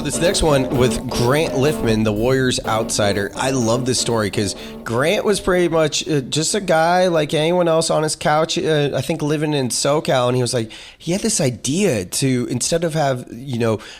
this next one with Grant Liffman, the Warriors outsider. I love this story because Grant was pretty much just a guy like anyone else on his couch, I think living in SoCal. And he was like, he had this idea to, instead of have,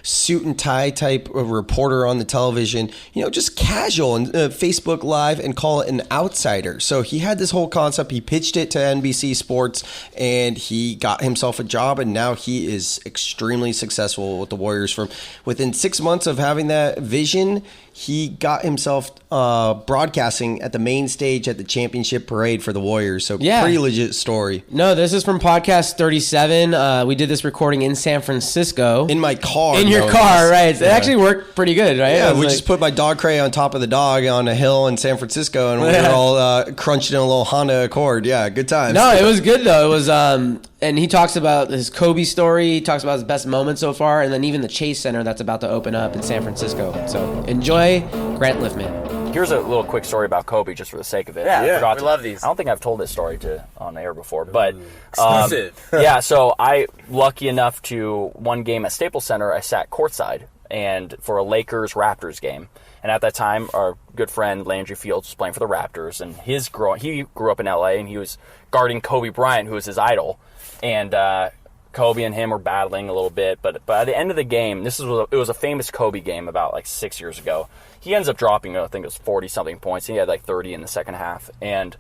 suit and tie type of reporter on the television, just casual and Facebook Live and call it an outsider. So he had this whole concept. He pitched it to NBC Sports and he got himself a job. And now he is extremely successful with the Warriors. From within 6 months of having that vision, he got himself broadcasting at the main stage at the championship parade for the Warriors. So pretty legit story. No, this is from podcast 37. We did this recording in San Francisco. In my car. In your car, right. It actually worked pretty good, right? Yeah, we just put my dog Cray on top of the dog on a hill in San Francisco, and we were all crunched in a little Honda Accord. Yeah, good times. No, it was good, though. It was, and he talks about his Kobe story. He talks about his best moment so far, and then even the Chase Center that's about to open up in San Francisco. So enjoy Grant Liffman. Here's a little quick story about Kobe, just for the sake of it. Yeah, we love these. I don't think I've told this story on air before, but exclusive. Yeah. So I lucky enough to one game at Staples Center. I sat courtside and for a Lakers Raptors game, and at that time, our good friend Landry Fields was playing for the Raptors, and he grew up in LA, and he was guarding Kobe Bryant, who was his idol, and Kobe and him were battling a little bit, but by the end of the game, it was a famous Kobe game about like 6 years ago. He ends up dropping, I think it was 40-something points. He had like 30 in the second half, and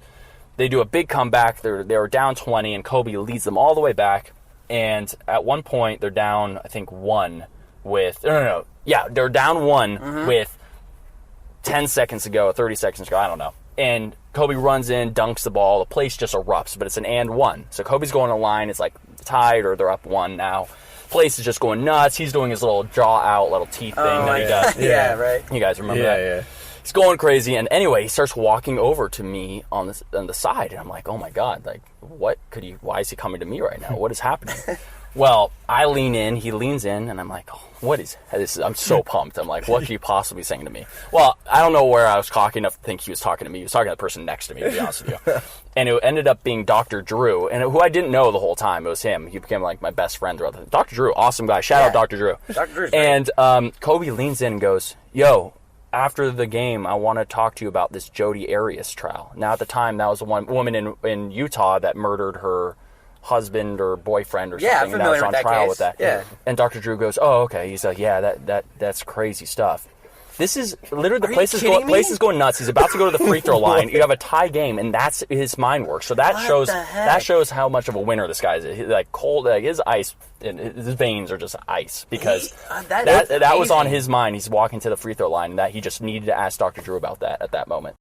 they do a big comeback. They were down 20, and Kobe leads them all the way back, and at one point, they're down, I think, one with... they're down one with 10 seconds to go, 30 seconds to go, I don't know. And Kobe runs in, dunks the ball. The place just erupts, but it's an and one. So Kobe's going to line. It's like tied or they're up one now. Place is just going nuts. He's doing his little jaw out, little teeth thing that he does. Yeah, right. You guys remember that? Yeah. He's going crazy. And anyway, he starts walking over to me on the side. And I'm like, oh my God, like, why is he coming to me right now? What is happening? Well, I lean in, he leans in, and I'm like, oh, what is this? I'm so pumped. I'm like, what could you possibly be saying to me? Well, I don't know where I was cocky enough to think he was talking to me. He was talking to the person next to me, to be honest with you. And it ended up being Dr. Drew, and who I didn't know the whole time. It was him. He became like my best friend throughout the Dr. Drew, awesome guy. Shout out Dr. Drew. Dr. Drew's great. And Kobe leans in and goes, yo, after the game, I want to talk to you about this Jodi Arias trial. Now, at the time, that was the one woman in Utah that murdered her husband or boyfriend or something, and that was on trial with that. Yeah. And Dr. Drew goes, oh, okay. He's like, yeah, that's crazy stuff. This is literally the place is going nuts. He's about to go to the free throw line. You have a tie game, and that's his mind work. So that shows how much of a winner this guy is. He's like cold, like his ice, and his veins are just ice because that was on his mind. He's walking to the free throw line, and that he just needed to ask Dr. Drew about that at that moment.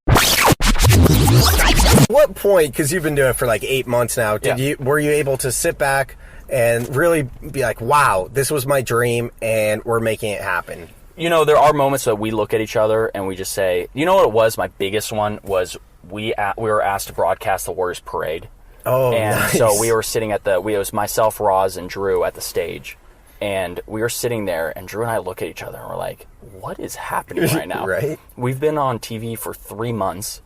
What point, because you've been doing it for like 8 months now, were you able to sit back and really be like, wow, this was my dream and we're making it happen? There are moments that we look at each other and we just say, you know what it was? My biggest one was we were asked to broadcast the Warriors parade. Oh, and nice. So we were sitting it was myself, Roz, and Drew at the stage. And we were sitting there, and Drew and I look at each other, and we're like, what is happening right now? Right? We've been on TV for 3 months.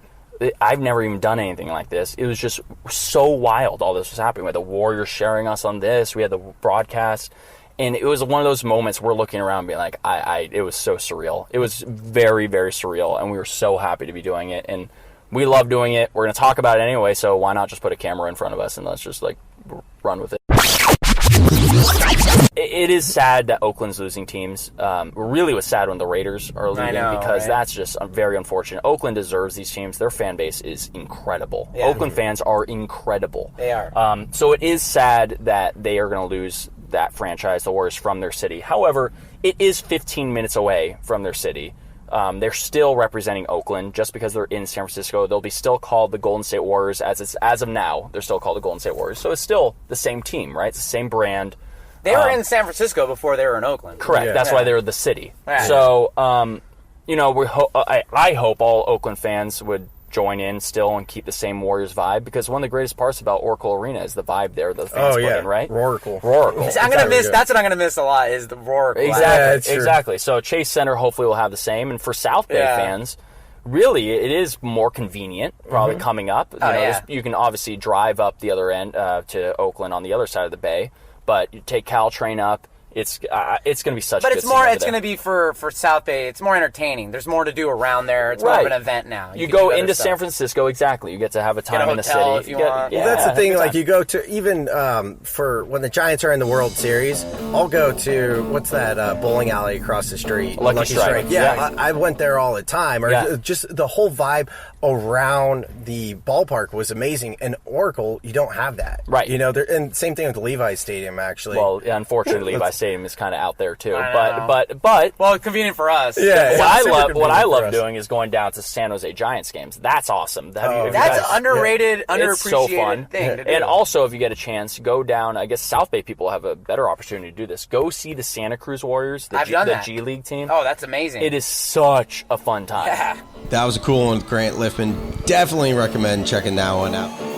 I've never even done anything like this. It was just so wild all this was happening. We had the Warriors sharing us on this. We had the broadcast. And it was one of those moments we're looking around being like, it was so surreal. It was very, very surreal, and we were so happy to be doing it. And we love doing it. We're going to talk about it anyway, so why not just put a camera in front of us and let's just, like, run with it. It is sad that Oakland's losing teams. Really was sad when the Raiders are losing because that's just very unfortunate. Oakland deserves these teams. Their fan base is incredible. Yeah. Oakland fans are incredible. They are. So it is sad that they are going to lose that franchise, the Warriors, from their city. However, it is 15 minutes away from their city. They're still representing Oakland. Just because they're in San Francisco, they'll be still called the Golden State Warriors as of now. They're still called the Golden State Warriors. So it's still the same team, right? It's the same brand. They were in San Francisco before they were in Oakland. Correct. Yeah. That's why they're the city. Yeah. So, I hope all Oakland fans would join in still and keep the same Warriors vibe, because one of the greatest parts about Oracle Arena is the vibe there the fans put in, right? Roracle. I'm gonna miss. That's what I'm gonna miss a lot is the Roracle. Exactly. So Chase Center hopefully will have the same, and for South Bay fans, really it is more convenient. Probably coming up. You can obviously drive up the other end to Oakland on the other side of the bay, but you take Caltrain up. It's going to be such. But a good it's more. scene over It's there. going to be for South Bay. It's more entertaining. There's more to do around there. It's more of an event now. You can go do other into stuff. San Francisco, exactly. You get to have a time in the city. hotel if you want. Yeah, Well, that's the thing. good Like time. you go to even for when the Giants are in the World Series, I'll go to what's that bowling alley across the street? Lucky Strike. Yeah, I went there all the time. Or just the whole vibe around the ballpark was amazing. And Oracle, you don't have that, right? You know, and same thing with the Levi's Stadium. Actually, well, unfortunately, Levi Stadium is kind of out there too. I But well, convenient for us. Yeah. What I love doing is going down to San Jose Giants games. That's awesome. That's an underrated, underappreciated It's so fun. thing to do. And also, if you get a chance, go down. I guess South Bay people have a better opportunity to do this. Go see the Santa Cruz Warriors, I've done that. G League team. Oh, that's amazing. It is such a fun time. Yeah. that was a cool one with Grant Liffman. Definitely recommend checking that one out.